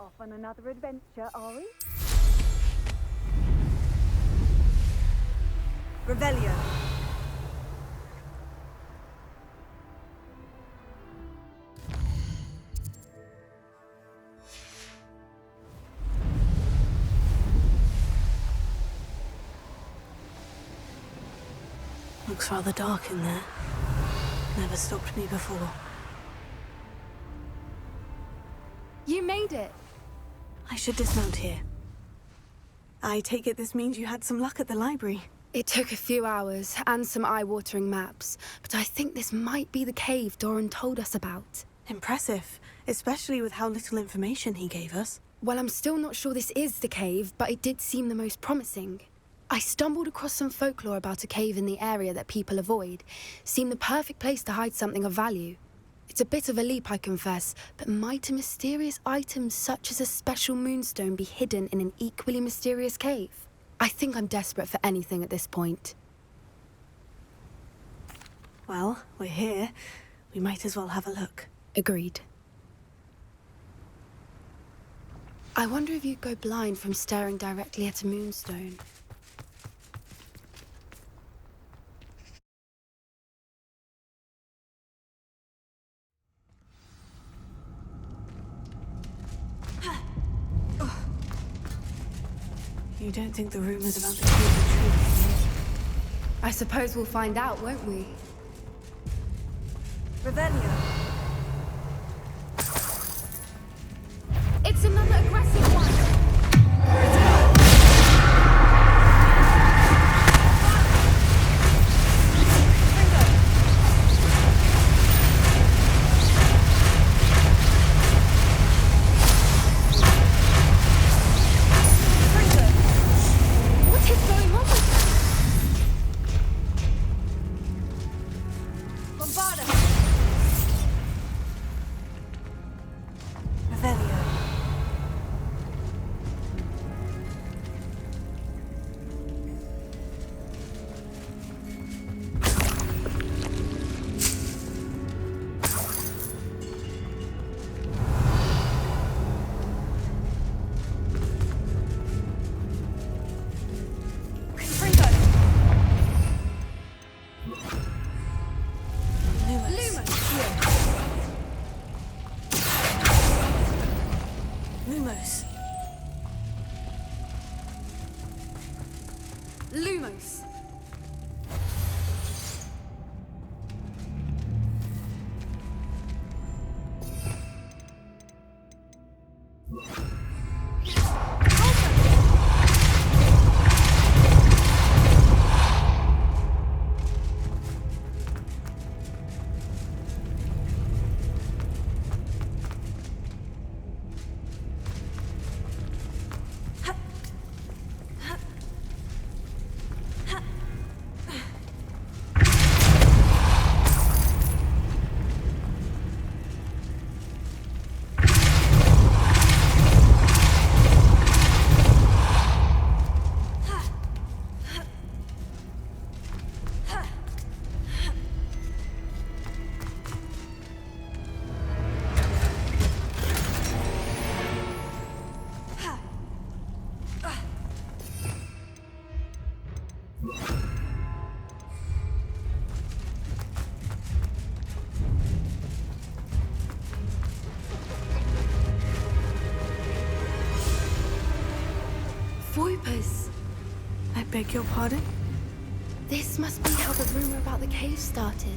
off on another adventure, are we? Revelio. Looks rather dark in there. Never stopped me before. You made it! I should dismount here. I take it this means you had some luck at the library. It took a few hours and some eye-watering maps, but I think this might be the cave Doran told us about. Impressive, especially with how little information he gave us. Well, I'm still not sure this is the cave, but it did seem the most promising. I stumbled across some folklore about a cave in the area that people avoid. Seemed the perfect place to hide something of value. It's a bit of a leap, I confess, but might a mysterious item such as a special moonstone be hidden in an equally mysterious cave? I think I'm desperate for anything at this point. Well, we're here. We might as well have a look. Agreed. I wonder if you'd go blind from staring directly at a moonstone. You don't think the rumors about the cave are true, do you? I suppose we'll find out, won't we? Revelio. It's another aggressive one! What is going on with Avada. Revelio. Lumos. Lumos. Voipers. I beg your pardon? This must be how the rumor about the cave started.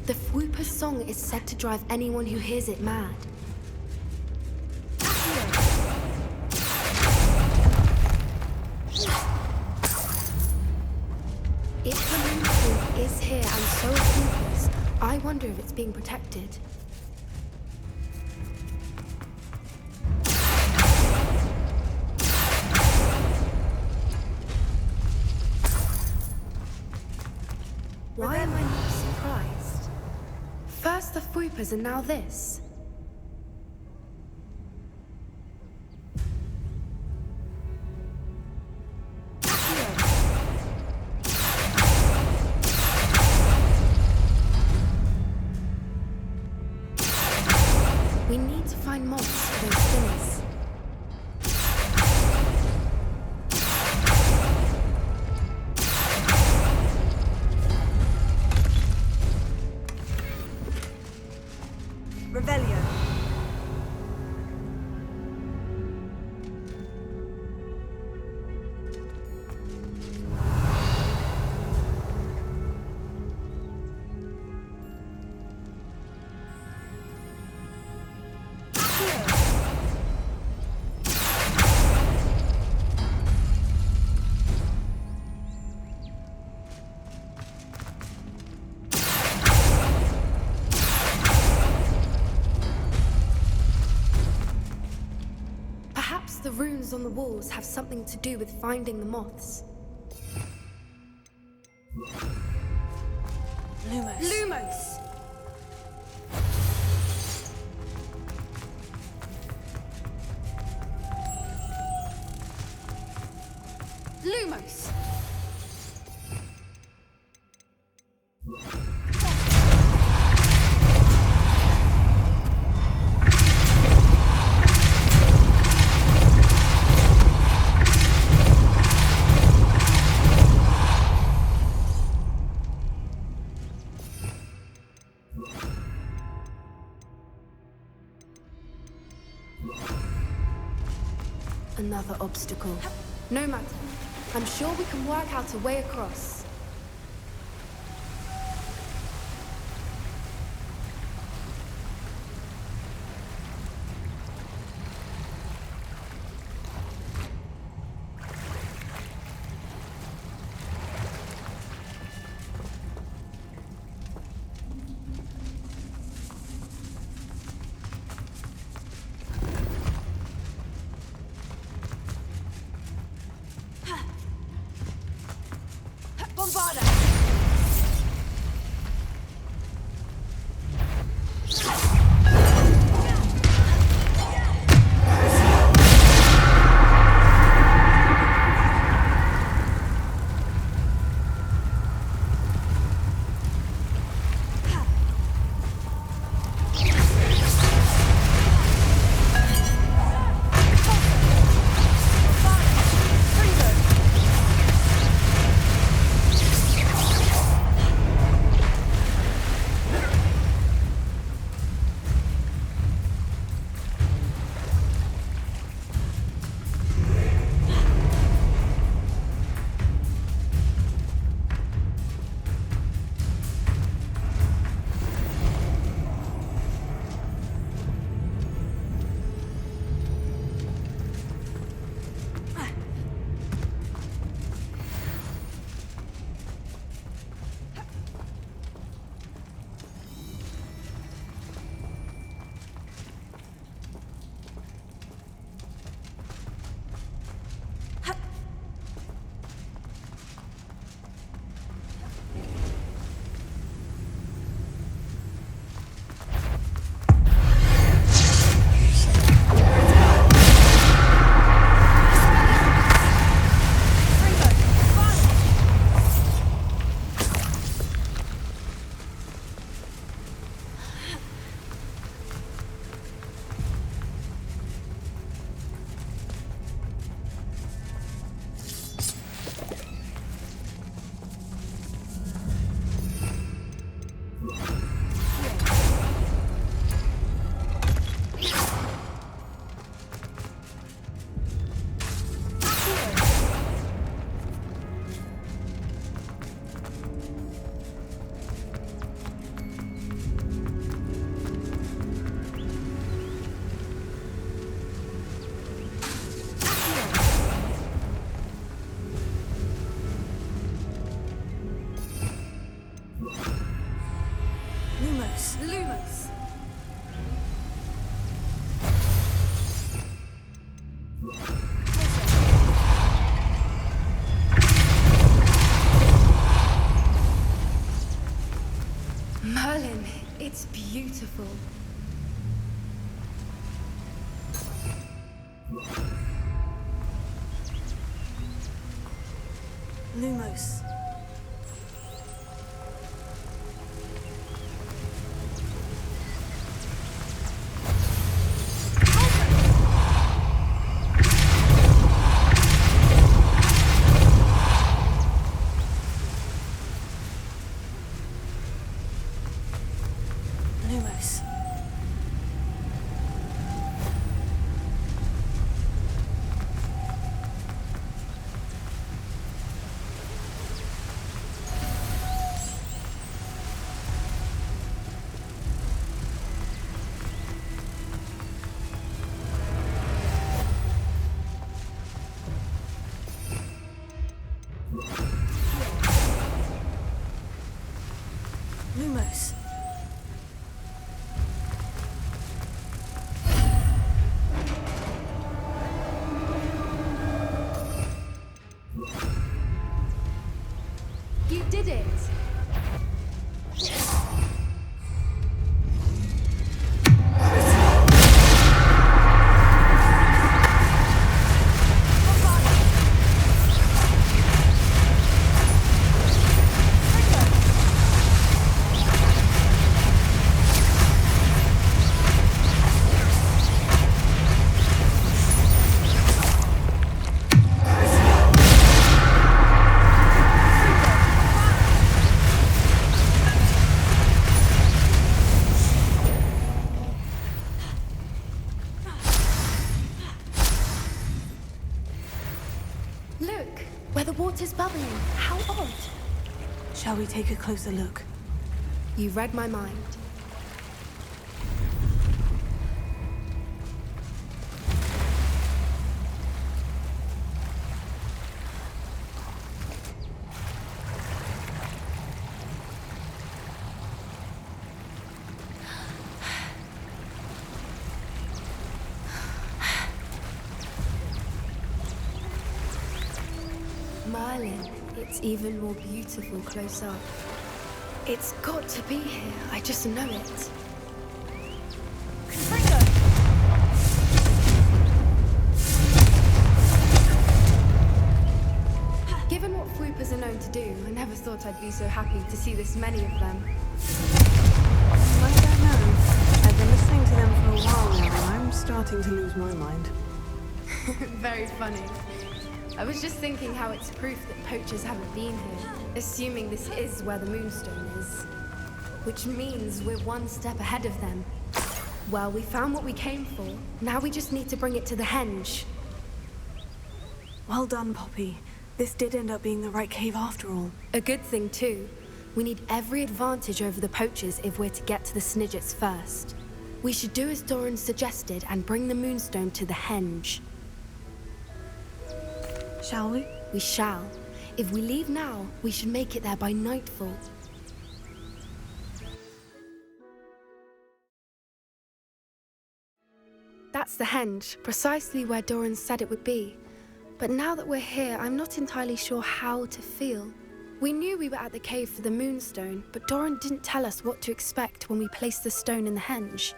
The Whooper's song is said to drive anyone who hears it mad. If the moonstone is here and so are Whoopers, I wonder if it's being protected. Why am I not surprised? First the Whoopers and now this. We need to find mods for those spinners. symbols on the walls have something to do with finding the moths. Lumos. Lumos! Lumos! Another obstacle. No matter. I'm sure we can work out a way across. Avada! Lumos! Merlin, it's beautiful. Lumos. Lumos. Lumos. You did it! Look, where the water's bubbling. How odd. Shall we take a closer look? You read my mind. Merlin, it's even more beautiful close up. It's got to be here, I just know it. Given what swoopers are known to do, I never thought I'd be so happy to see this many of them. I don't know. I've been listening to them for a while now, and I'm starting to lose my mind. Very funny. I was just thinking how it's proof that poachers haven't been here, assuming this is where the Moonstone is. Which means we're one step ahead of them. Well, we found what we came for. Now we just need to bring it to the henge. Well done, Poppy. This did end up being the right cave after all. A good thing, too. We need every advantage over the poachers if we're to get to the Snidgets first. We should do as Doran suggested and bring the Moonstone to the henge. Shall we? We shall. If we leave now, we should make it there by nightfall. That's the henge, precisely where Doran said it would be. But now that we're here, I'm not entirely sure how to feel. We knew we were at the cave for the Moonstone, but Doran didn't tell us what to expect when we placed the stone in the henge.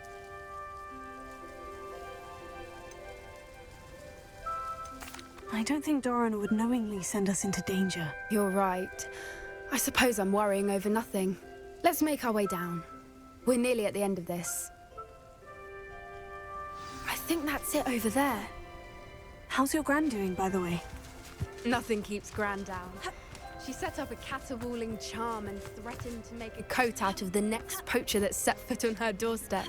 I don't think Doran would knowingly send us into danger. You're right. I suppose I'm worrying over nothing. Let's make our way down. We're nearly at the end of this. I think that's it over there. How's your Gran doing, by the way? Nothing keeps Gran down. She set up a caterwauling charm and threatened to make a coat out of the next poacher that set foot on her doorstep.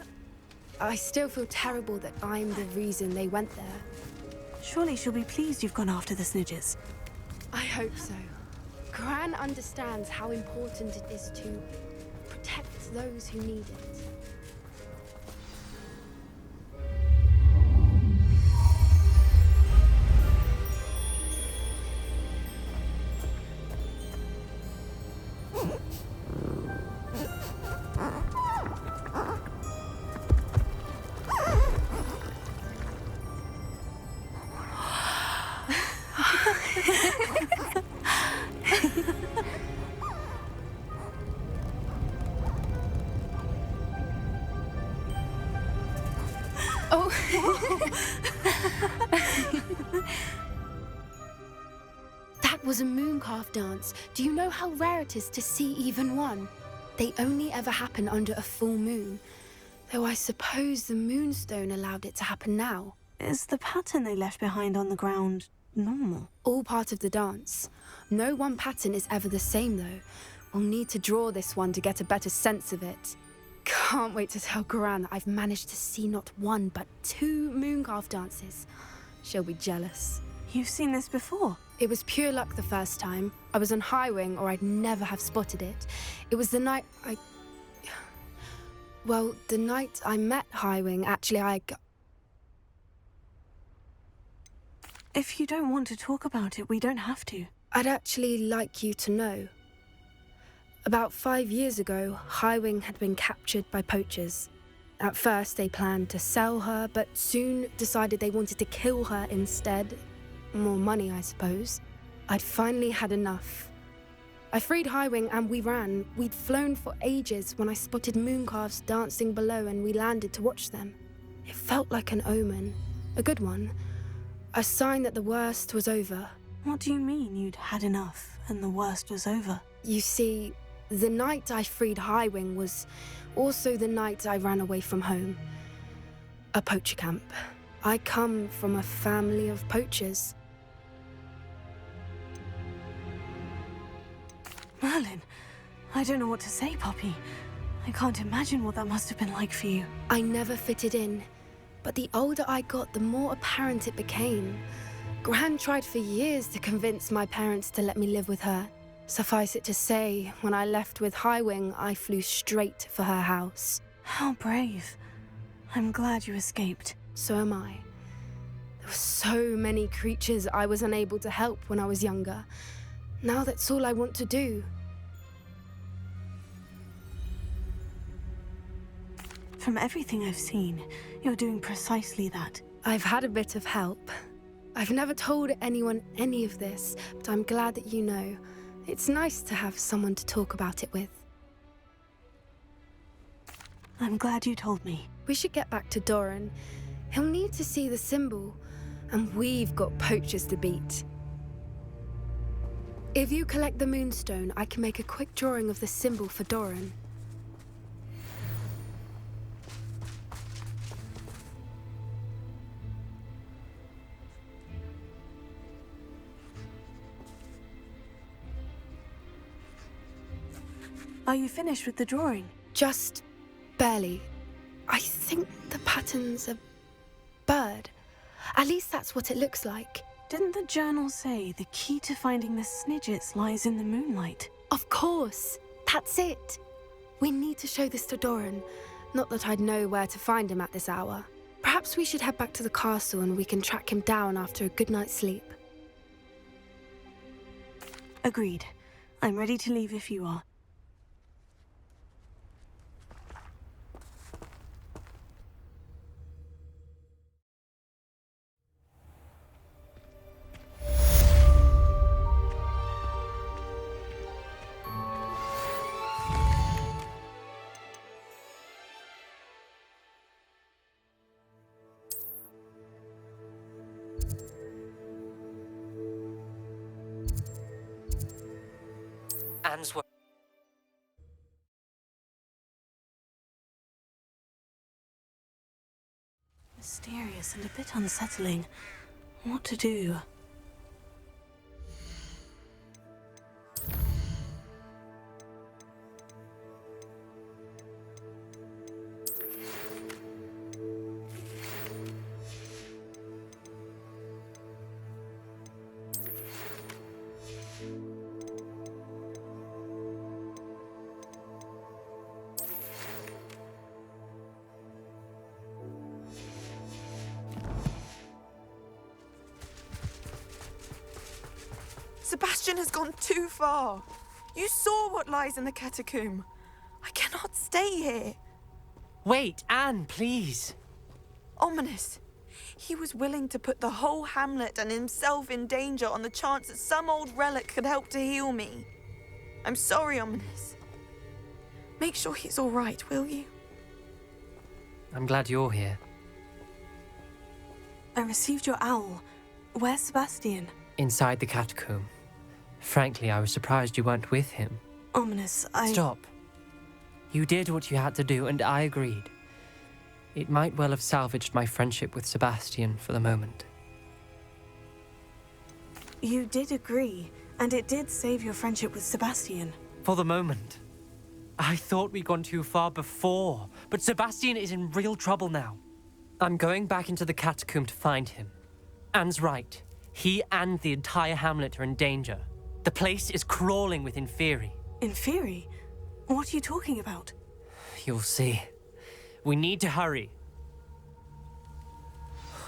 I still feel terrible that I'm the reason they went there. Surely she'll be pleased you've gone after the Snidgets. I hope so. Gran understands how important it is to protect those who need it. Oh. That was a mooncalf dance. Do you know how rare it is to see even one? They only ever happen under a full moon. Though I suppose the Moonstone allowed it to happen now. Is the pattern they left behind on the ground normal? All part of the dance. No one pattern is ever the same, though. We'll need to draw this one to get a better sense of it. Can't wait to tell Gran that I've managed to see not one, but 2 mooncalf dances. She'll be jealous. You've seen this before? It was pure luck the first time. I was on Highwing, or I'd never have spotted it. It was the night Well, the night I met Highwing, actually, If you don't want to talk about it, we don't have to. I'd actually like you to know. About 5 years ago, Highwing had been captured by poachers. At first, they planned to sell her, but soon decided they wanted to kill her instead. More money, I suppose. I'd finally had enough. I freed Highwing and we ran. We'd flown for ages when I spotted mooncalves dancing below and we landed to watch them. It felt like an omen. A good one. A sign that the worst was over. What do you mean you'd had enough and the worst was over? You see, the night I freed Highwing was also the night I ran away from home. A poacher camp. I come from a family of poachers. Merlin, I don't know what to say, Poppy. I can't imagine what that must have been like for you. I never fitted in, but the older I got, the more apparent it became. Gran tried for years to convince my parents to let me live with her. Suffice it to say, when I left with Highwing, I flew straight for her house. How brave. I'm glad you escaped. So am I. There were so many creatures I was unable to help when I was younger. Now that's all I want to do. From everything I've seen, you're doing precisely that. I've had a bit of help. I've never told anyone any of this, but I'm glad that you know. It's nice to have someone to talk about it with. I'm glad you told me. We should get back to Doran. He'll need to see the symbol, and we've got poachers to beat. If you collect the moonstone, I can make a quick drawing of the symbol for Doran. Are you finished with the drawing? Just barely. I think the pattern's a bird. At least that's what it looks like. Didn't the journal say the key to finding the Snidgets lies in the moonlight? Of course. That's it. We need to show this to Doran. Not that I'd know where to find him at this hour. Perhaps we should head back to the castle and we can track him down after a good night's sleep. Agreed. I'm ready to leave if you are. Answer. Mysterious and a bit unsettling. What to do? Sebastian has gone too far. You saw what lies in the catacomb. I cannot stay here. Wait, Anne, please. Ominous. He was willing to put the whole hamlet and himself in danger on the chance that some old relic could help to heal me. I'm sorry, Ominous. Make sure he's all right, will you? I'm glad you're here. I received your owl. Where's Sebastian? Inside the catacomb. Frankly, I was surprised you weren't with him. Ominous, Stop. You did what you had to do, and I agreed. It might well have salvaged my friendship with Sebastian for the moment. You did agree, and it did save your friendship with Sebastian. For the moment. I thought we'd gone too far before, but Sebastian is in real trouble now. I'm going back into the catacomb to find him. Anne's right. He and the entire hamlet are in danger. The place is crawling with Inferi. Inferi? What are you talking about? You'll see. We need to hurry.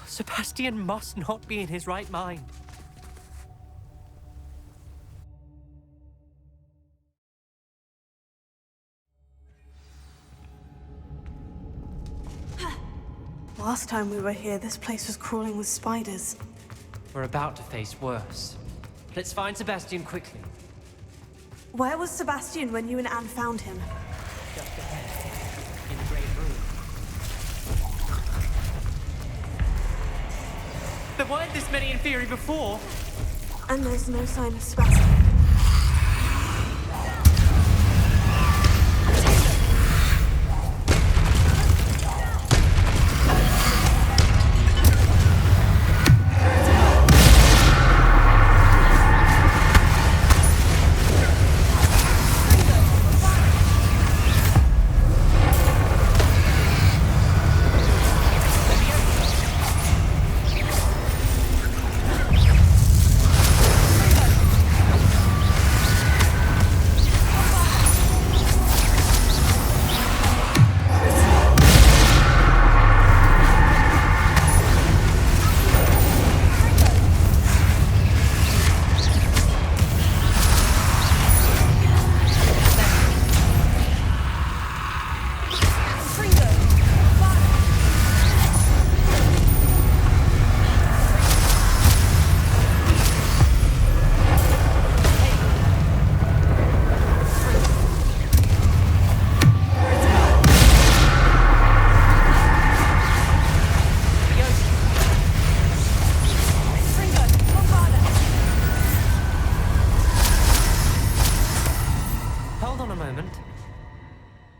Sebastian must not be in his right mind. Last time we were here, this place was crawling with spiders. We're about to face worse. Let's find Sebastian quickly. Where was Sebastian when you and Anne found him? Just ahead, in the great room. There weren't this many in theory before. And there's no sign of Sebastian.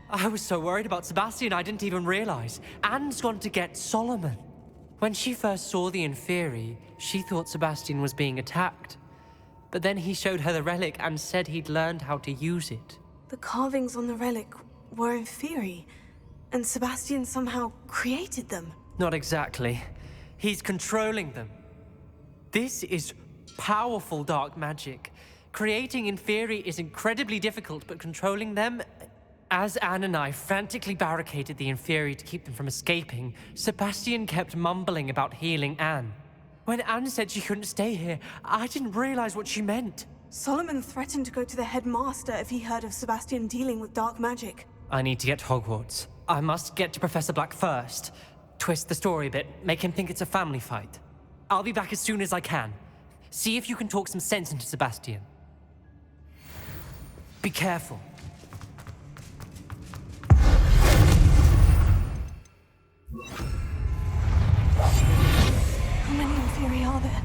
I was so worried about Sebastian, I didn't even realize. Anne's gone to get Solomon. When she first saw the Inferi, she thought Sebastian was being attacked. But then he showed her the relic and said he'd learned how to use it. The carvings on the relic were Inferi, and Sebastian somehow created them. Not exactly. He's controlling them. This is powerful dark magic. Creating Inferi is incredibly difficult, but controlling them... As Anne and I frantically barricaded the Inferi to keep them from escaping, Sebastian kept mumbling about healing Anne. When Anne said she couldn't stay here, I didn't realize what she meant. Solomon threatened to go to the headmaster if he heard of Sebastian dealing with dark magic. I need to get to Hogwarts. I must get to Professor Black first. Twist the story a bit, make him think it's a family fight. I'll be back as soon as I can. See if you can talk some sense into Sebastian. Be careful. How many Inferi are there?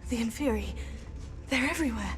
The Inferi, they're everywhere.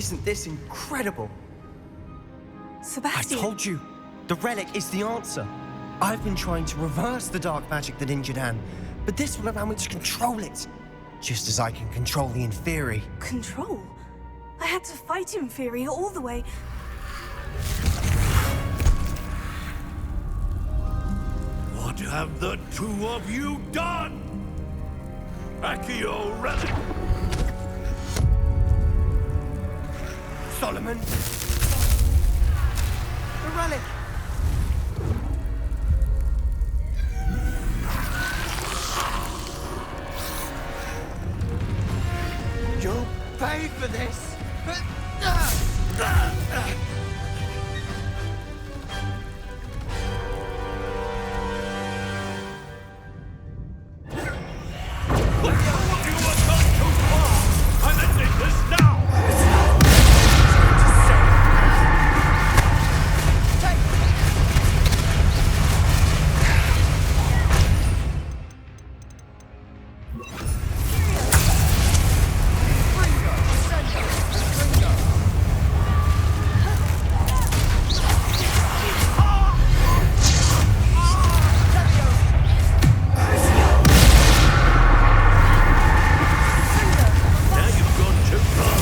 Isn't this incredible? I Sebastian! told you, the relic is the answer. I've been trying to reverse the dark magic that injured Anne, but this will allow me to control it. Just as I can control the Inferi. Control? I had to fight Inferi all the way. What have the two of you done? Accio relic! Solomon! The relic! You'll pay for this! I'm ending this now! Now you've gone too far.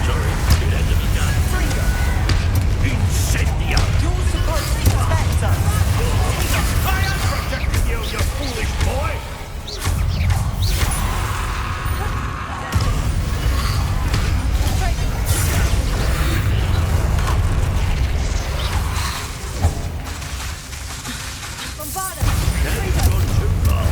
Sorry, it had to be done. Incendio! You're supposed to protect us! I am protecting you, you foolish boy! Avada! Now you've gone too far.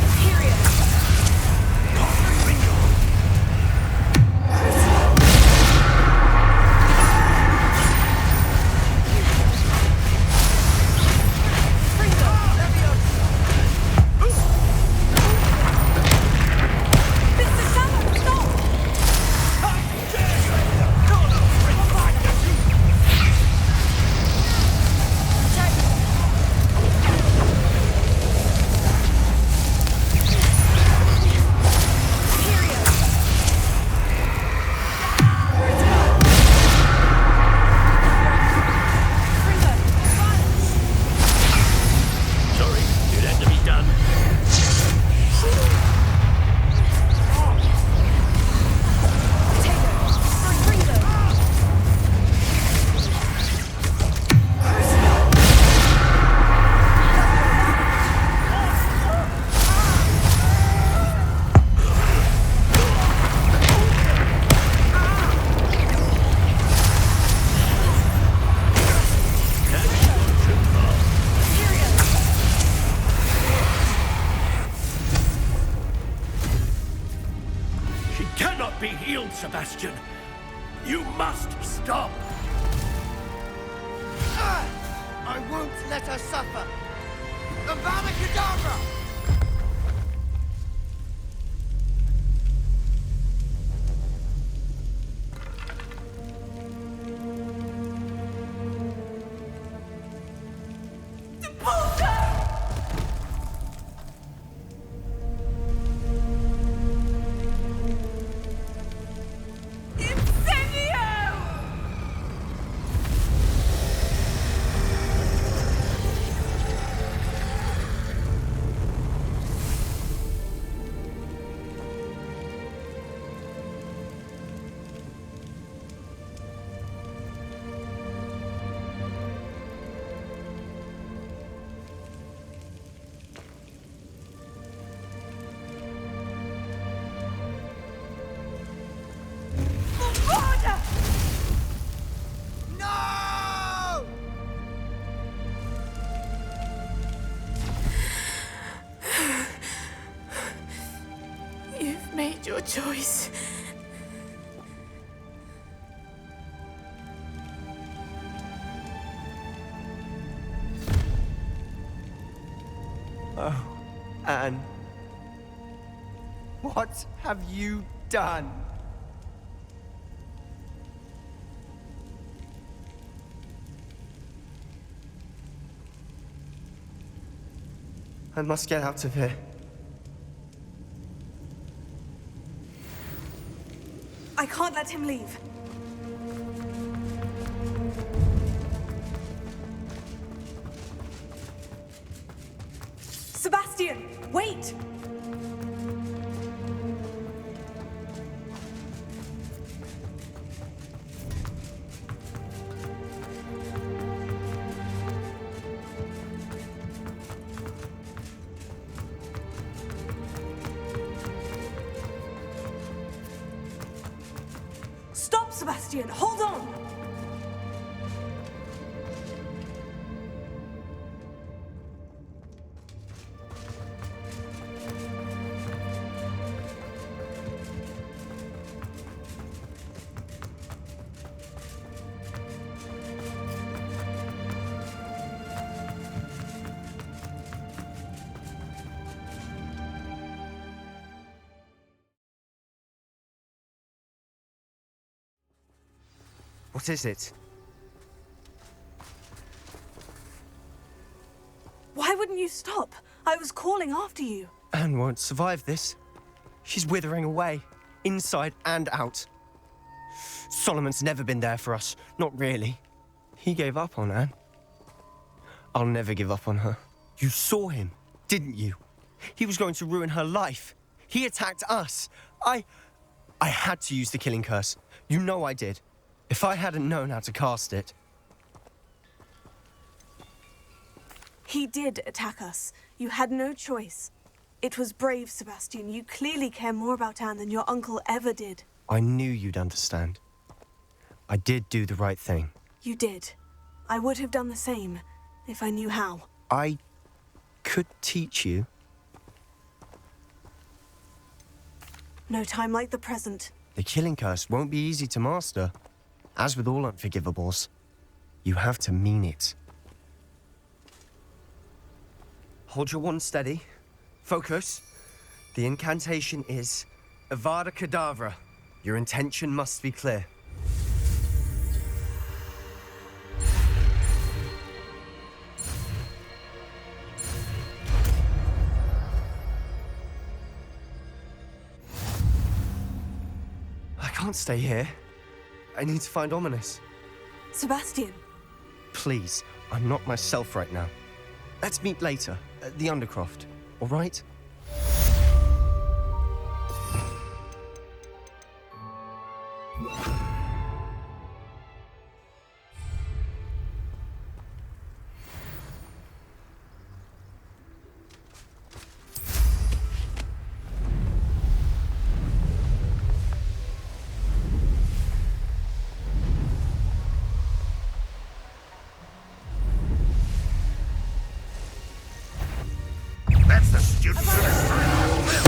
Sorry, it had to be done. Now you've gone too far. She cannot be healed, Sebastian. You must stop. I won't let her suffer! Avada Kedavra! No! You've made your choice. Oh, Anne. Why? What have you done? I must get out of here. I can't let him leave. Sebastian, wait! Stop, Sebastian! Hold on! What is it? Why wouldn't you stop? I was calling after you. Anne won't survive this. She's withering away, inside and out. Solomon's never been there for us, not really. He gave up on Anne. I'll never give up on her. You saw him, didn't you? He was going to ruin her life. He attacked us. I had to use the killing curse. You know I did. If I hadn't known how to cast it... He did attack us. You had no choice. It was brave, Sebastian. You clearly care more about Anne than your uncle ever did. I knew you'd understand. I did do the right thing. You did. I would have done the same, if I knew how. I could teach you. No time like the present. The killing curse won't be easy to master. As with all unforgivables, you have to mean it. Hold your wand steady. Focus. The incantation is Avada Kedavra. Your intention must be clear. I can't stay here. I need to find Ominous. Sebastian. Please, I'm not myself right now. Let's meet later, at the Undercroft, all right? That's the student of the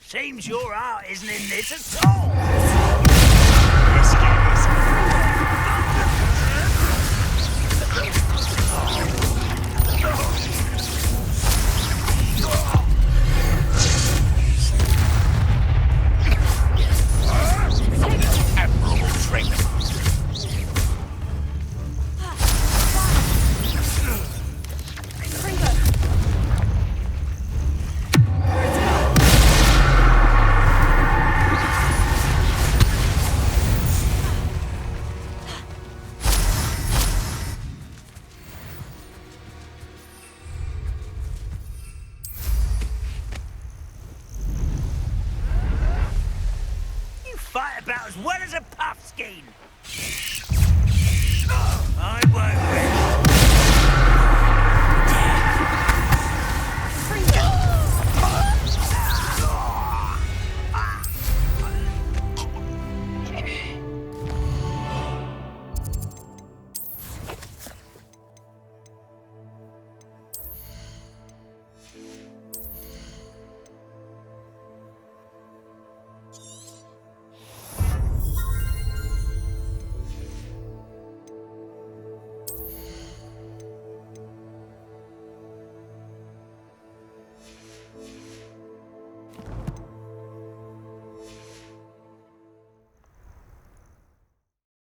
Seems your heart isn't in this at all. This guy is admirable strength. Fight about as well as a puff skein.